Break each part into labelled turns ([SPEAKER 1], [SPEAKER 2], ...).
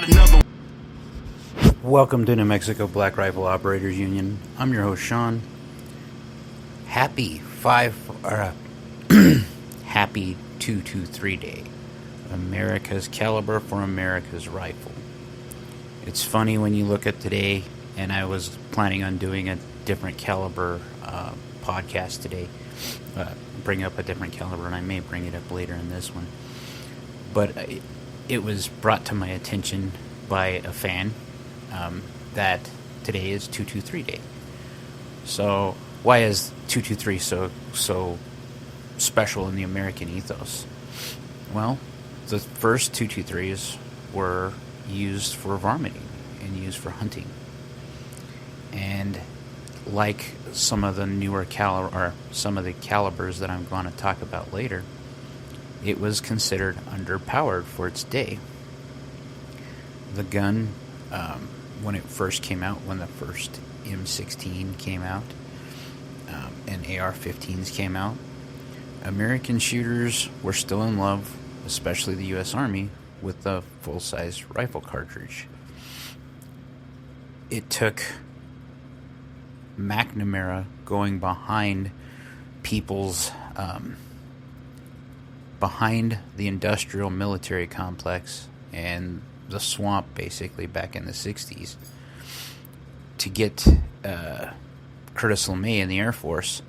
[SPEAKER 1] got another.
[SPEAKER 2] Welcome to New Mexico Black Rifle Operators Union. I'm your host, Sean. Happy Happy 223 Day. America's Caliber for America's Rifle. It's funny when you look at today, and I was planning on doing a different caliber podcast today. Bring up a different caliber, and I may bring it up later in this one. But it was brought to my attention by a fan that today is 223 Day. So why is 223 so special in the American ethos? Well, the first 223s were used for varminting and used for hunting. And like some of the newer some of the calibers that I'm going to talk about later, it was considered underpowered for its day. The gun, when it first came out, when the first M16 came out, and AR-15s came out, American shooters were still in love, especially the U.S. Army, with the full-size rifle cartridge. It took McNamara going behind people's behind the industrial military complex and the swamp, basically, back in the 60s, to get Curtis LeMay in the Air Force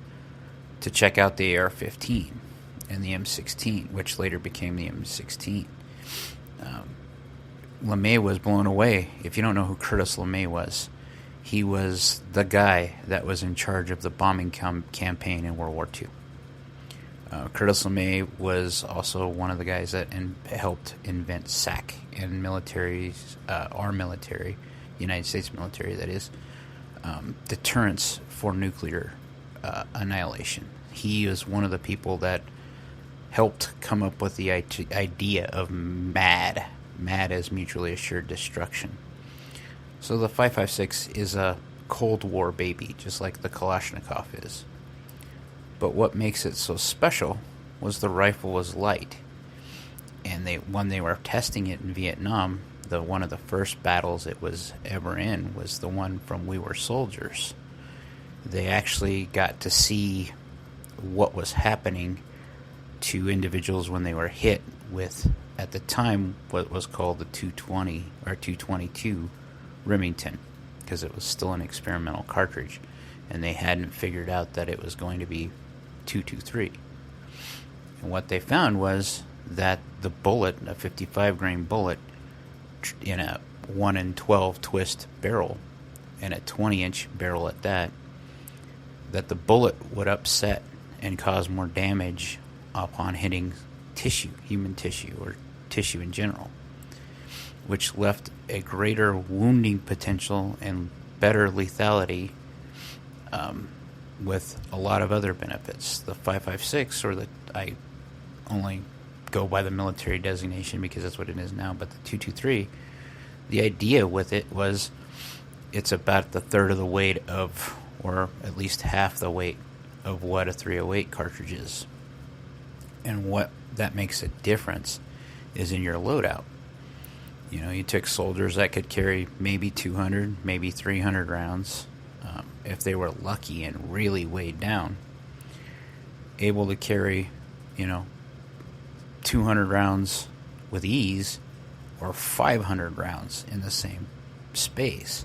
[SPEAKER 2] to check out the AR-15 and the M16, which later became the M16. LeMay was blown away. If you don't know who Curtis LeMay was, he was the guy that was in charge of the bombing campaign in World War II. Curtis LeMay was also one of the guys that helped invent SAC and our military, United States military, that is, deterrence for nuclear annihilation. He is one of the people that helped come up with the idea of MAD. MAD as mutually assured destruction. So the 5.56 is a Cold War baby, just like the Kalashnikov is. But what makes it so special was the rifle was light. And when they were testing it in Vietnam, one of the first battles it was ever in was the one from We Were Soldiers. They actually got to see what was happening to individuals when they were hit with, at the time, what was called the 220 or 222 Remington, because it was still an experimental cartridge, and they hadn't figured out that it was going to be 223. And what they found was that the bullet, a 55 grain bullet in a 1 in 12 twist barrel, and a 20-inch barrel at that the bullet would upset and cause more damage upon hitting tissue, human tissue, or tissue in general, which left a greater wounding potential and better lethality, with a lot of other benefits. The 5.56, I only go by the military designation because that's what it is now, but the 223, the idea with it was it's about the third of the weight of, or at least half the weight of what a 308 cartridge is. And what that makes a difference is in your loadout. You know, you took soldiers that could carry maybe 200, maybe 300 rounds, if they were lucky and really weighed down, able to carry, 200 rounds with ease, or 500 rounds in the same space.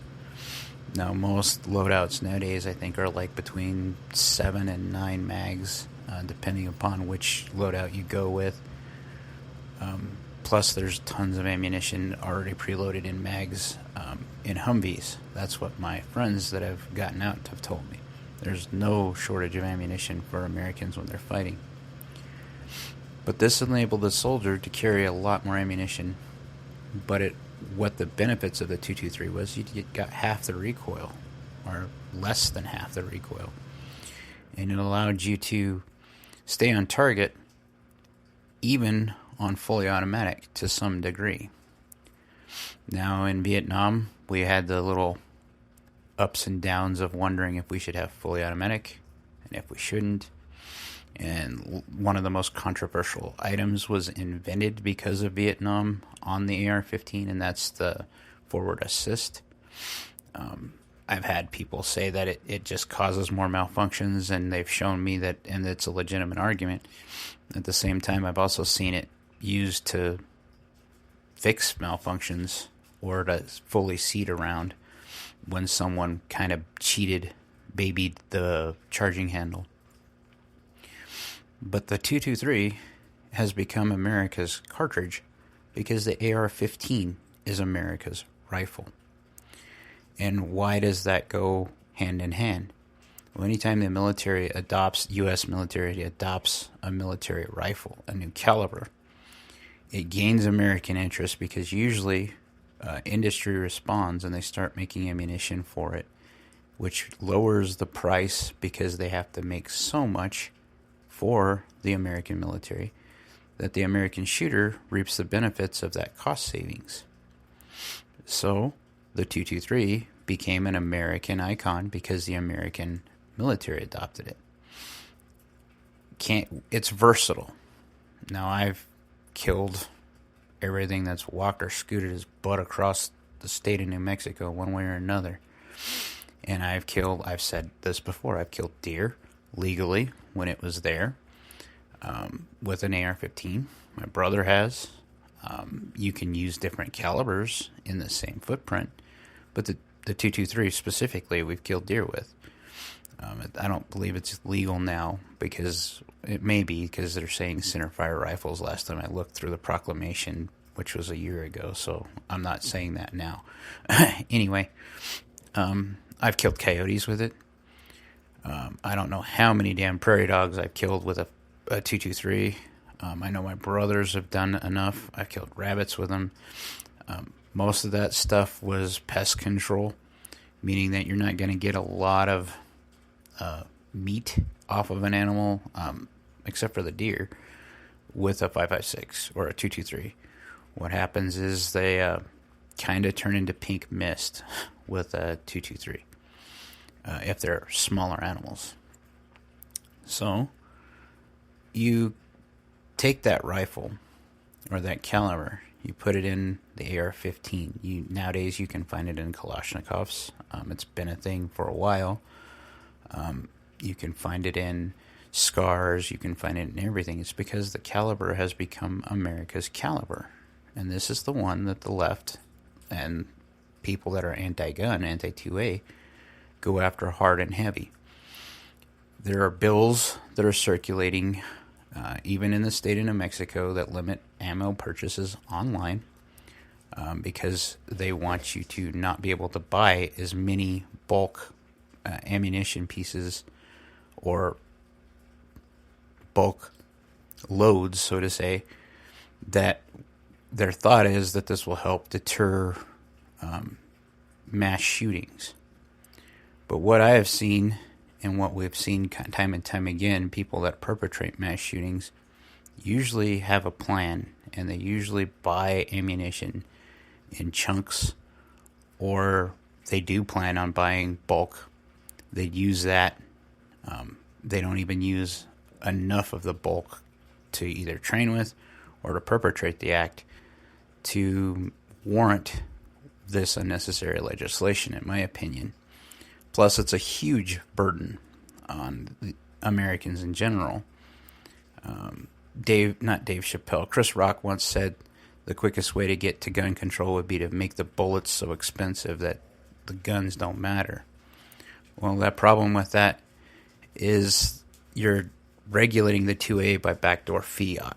[SPEAKER 2] Now, most loadouts nowadays, I think, are like between 7 and 9 mags, depending upon which loadout you go with. Plus, there's tons of ammunition already preloaded in mags in Humvees. That's what my friends that have gotten out have told me. There's no shortage of ammunition for Americans when they're fighting. But this enabled the soldier to carry a lot more ammunition. But what the benefits of the 223 was, you got half the recoil, or less than half the recoil. And it allowed you to stay on target even on fully automatic to some degree. Now in Vietnam, we had the little ups and downs of wondering if we should have fully automatic and if we shouldn't. And one of the most controversial items was invented because of Vietnam on the AR-15, and that's the forward assist. I've had people say that it just causes more malfunctions, and they've shown me that, and it's a legitimate argument. At the same time, I've also seen it used to fix malfunctions or to fully seat around when someone kind of babied the charging handle. But the 223 has become America's cartridge because the AR-15 is America's rifle. And why does that go hand in hand? Well, anytime the military U.S. military adopts a military rifle, a new caliber, it gains American interest because usually industry responds and they start making ammunition for it, which lowers the price because they have to make so much for the American military that the American shooter reaps the benefits of that cost savings. So the 223 became an American icon because the American military adopted it. It's versatile. Now, I've killed everything that's walked or scooted his butt across the state of New Mexico one way or another. And I've said this before, I've killed deer legally when it was there with an AR-15. My brother has. You can use different calibers in the same footprint, but the 223 specifically we've killed deer with. I don't believe it's legal now because it may be because they're saying centerfire rifles last time I looked through the proclamation, which was a year ago, so I'm not saying that now. Anyway, I've killed coyotes with it. I don't know how many damn prairie dogs I've killed with a 223. I know my brothers have done enough. I've killed rabbits with them. Most of that stuff was pest control, meaning that you're not going to get a lot of meat off of an animal, except for the deer, with a 5.56 or a 223. What happens is they kind of turn into pink mist with a 223 if they're smaller animals. So you take that rifle or that caliber, you put it in the AR-15. Nowadays you can find it in Kalashnikovs. It's been a thing for a while. You can find it in SCARs. You can find it in everything. It's because the caliber has become America's caliber. And this is the one that the left and people that are anti-gun, anti-2A, go after hard and heavy. There are bills that are circulating, even in the state of New Mexico, that limit ammo purchases online because they want you to not be able to buy as many bulk ammunition pieces or bulk loads, so to say, that their thought is that this will help deter mass shootings. But what I have seen and what we've seen time and time again, people that perpetrate mass shootings usually have a plan, and they usually buy ammunition in chunks, or they do plan on buying bulk. They'd use that. They don't even use enough of the bulk to either train with or to perpetrate the act to warrant this unnecessary legislation, in my opinion. Plus, it's a huge burden on the Americans in general. Dave Chappelle, Chris Rock once said the quickest way to get to gun control would be to make the bullets so expensive that the guns don't matter. Well, that problem with that is you're regulating the 2A by backdoor fiat.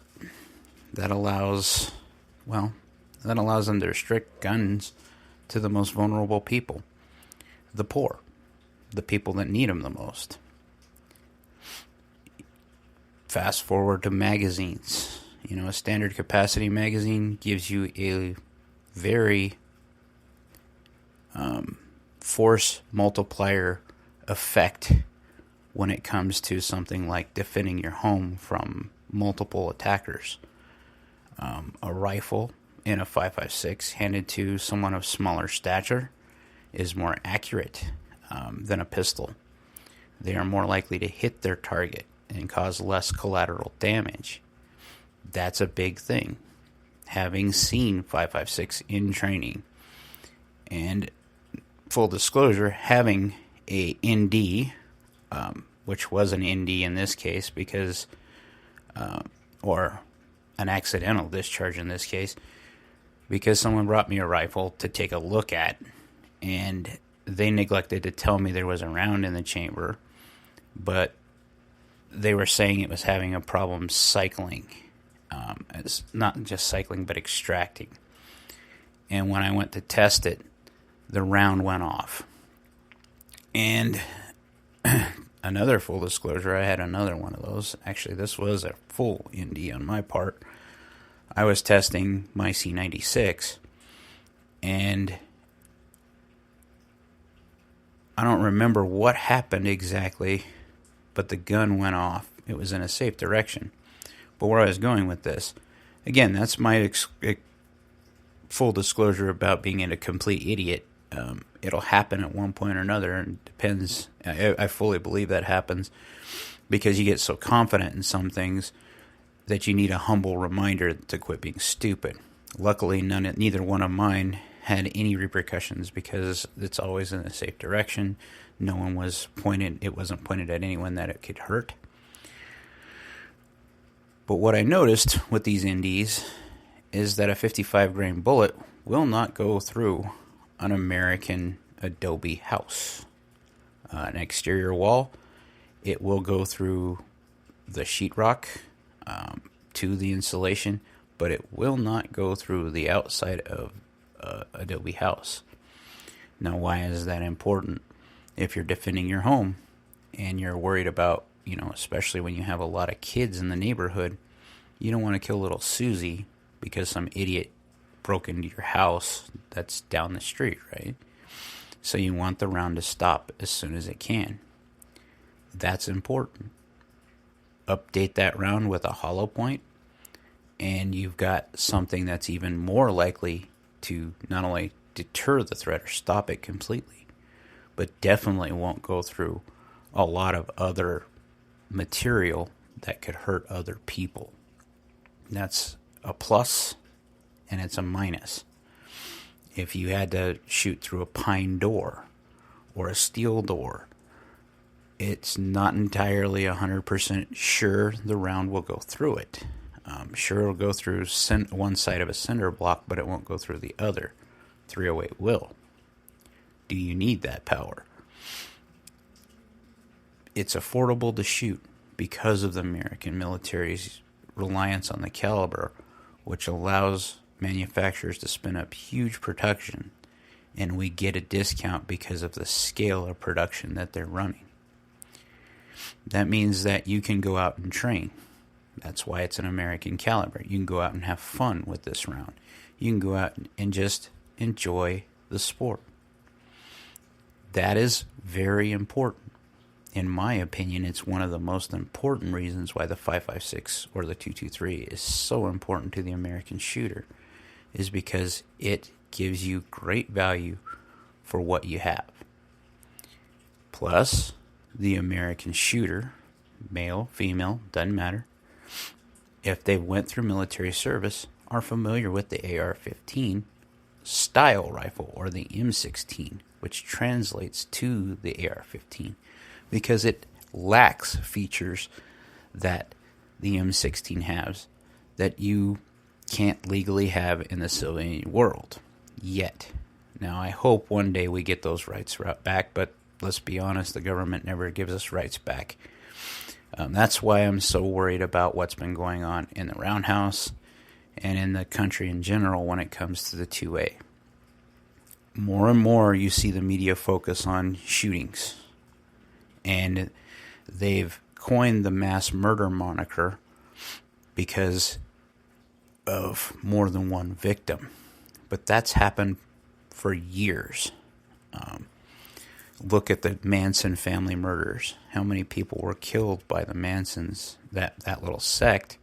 [SPEAKER 2] That allows them to restrict guns to the most vulnerable people, the poor, the people that need them the most. Fast forward to magazines. A standard capacity magazine gives you a very force multiplier effect when it comes to something like defending your home from multiple attackers. A rifle in a 5.56 handed to someone of smaller stature is more accurate than a pistol. They are more likely to hit their target and cause less collateral damage. That's a big thing. Having seen 5.56 in training, and full disclosure, having a ND, which was an ND in this case because, or an accidental discharge in this case, because someone brought me a rifle to take a look at, and they neglected to tell me there was a round in the chamber, but they were saying it was having a problem cycling. It's not just cycling, but extracting. And when I went to test it, the round went off. And another full disclosure, I had another one of those. Actually, this was a full ND on my part. I was testing my C96, and I don't remember what happened exactly, but the gun went off. It was in a safe direction. But where I was going with this, again, that's my full disclosure about being a complete idiot. It'll happen at one point or another, and it depends. I fully believe that happens because you get so confident in some things that you need a humble reminder to quit being stupid. Luckily, neither one of mine had any repercussions because it's always in a safe direction. No one was pointed. It wasn't pointed at anyone that it could hurt. But what I noticed with these NDs is that a 55 grain bullet will not go through an American adobe house. An exterior wall, it will go through the sheetrock to the insulation, but it will not go through the outside of adobe house. Now, why is that important? If you're defending your home and you're worried about, especially when you have a lot of kids in the neighborhood, you don't want to kill little Susie because some idiot broke into your house that's down the street, right? So you want the round to stop as soon as it can. That's important. Update that round with a hollow point, and you've got something that's even more likely to not only deter the threat or stop it completely, but definitely won't go through a lot of other material that could hurt other people. That's a plus, and it's a minus. If you had to shoot through a pine door or a steel door, it's not entirely 100% sure the round will go through it. Sure, it'll go through one side of a cinder block, but it won't go through the other. .308 will. Do you need that power? It's affordable to shoot because of the American military's reliance on the caliber, which allows manufacturers to spin up huge production, and we get a discount because of the scale of production that they're running. That means that you can go out and train. That's why it's an American caliber. You can go out and have fun with this round. You can go out and just enjoy the sport. That is very important. In my opinion, it's one of the most important reasons why the 5.56 or the .223 is so important to the American shooter, is because it gives you great value for what you have. Plus, the American shooter, male, female, doesn't matter, if they went through military service, are familiar with the AR-15 style rifle or the M16, which translates to the AR-15 because it lacks features that the M16 has that you can't legally have in the civilian world yet. Now, I hope one day we get those rights back, but let's be honest, the government never gives us rights back. That's why I'm so worried about what's been going on in the Roundhouse and in the country in general when it comes to the 2A. More and more you see the media focus on shootings, and they've coined the mass murder moniker because of more than one victim. But that's happened for years. Look at the Manson family murders. How many people were killed by the Mansons, that little sect,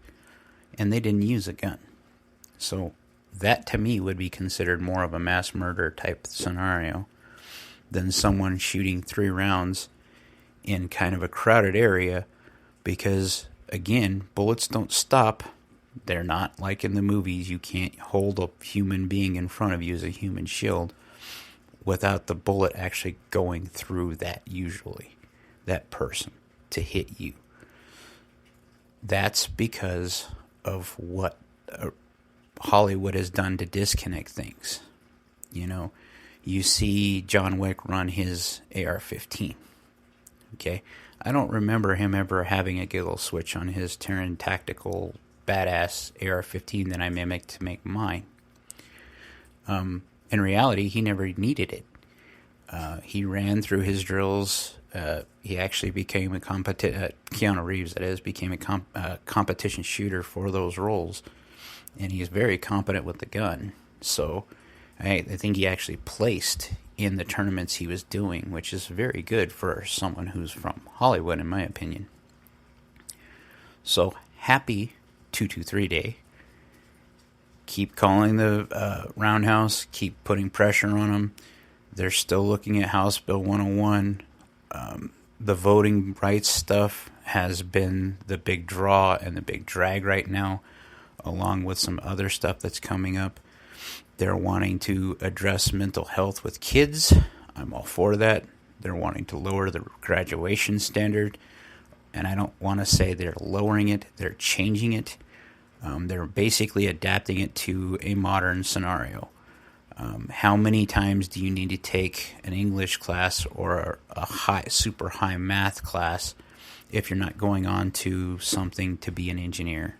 [SPEAKER 2] and they didn't use a gun. So that to me would be considered more of a mass murder type scenario than someone shooting 3 rounds in kind of a crowded area Because, again, bullets don't stop. They're not like in the movies. You can't hold a human being in front of you as a human shield without the bullet actually going through that person, to hit you. That's because of what Hollywood has done to disconnect things. You see John Wick run his AR-15. Okay? I don't remember him ever having a giggle switch on his Terran Tactical badass AR-15 that I mimicked to make mine. In reality, he never needed it. He ran through his drills. He actually became Keanu Reeves, that is, became a competition shooter for those roles. And he's very competent with the gun. So I think he actually placed in the tournaments he was doing, which is very good for someone who's from Hollywood, in my opinion. So happy 223 Day. Keep calling the Roundhouse. Keep putting pressure on them. They're still looking at House Bill 101. The voting rights stuff has been the big draw and the big drag right now, along with some other stuff that's coming up. They're wanting to address mental health with kids. I'm all for that. They're wanting to lower the graduation standard. And I don't want to say they're lowering it. They're changing it. They're basically adapting it to a modern scenario. How many times do you need to take an English class or a super high math class if you're not going on to something to be an engineer?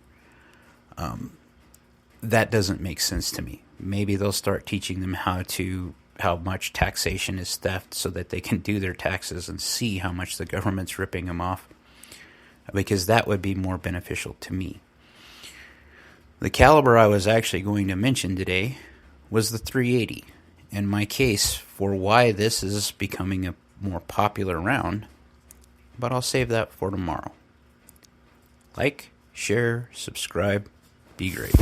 [SPEAKER 2] That doesn't make sense to me. Maybe they'll start teaching them how much taxation is theft so that they can do their taxes and see how much the government's ripping them off, because that would be more beneficial to me. The caliber I was actually going to mention today was the 380, and my case for why this is becoming a more popular round, but I'll save that for tomorrow. Like, share, subscribe, be great.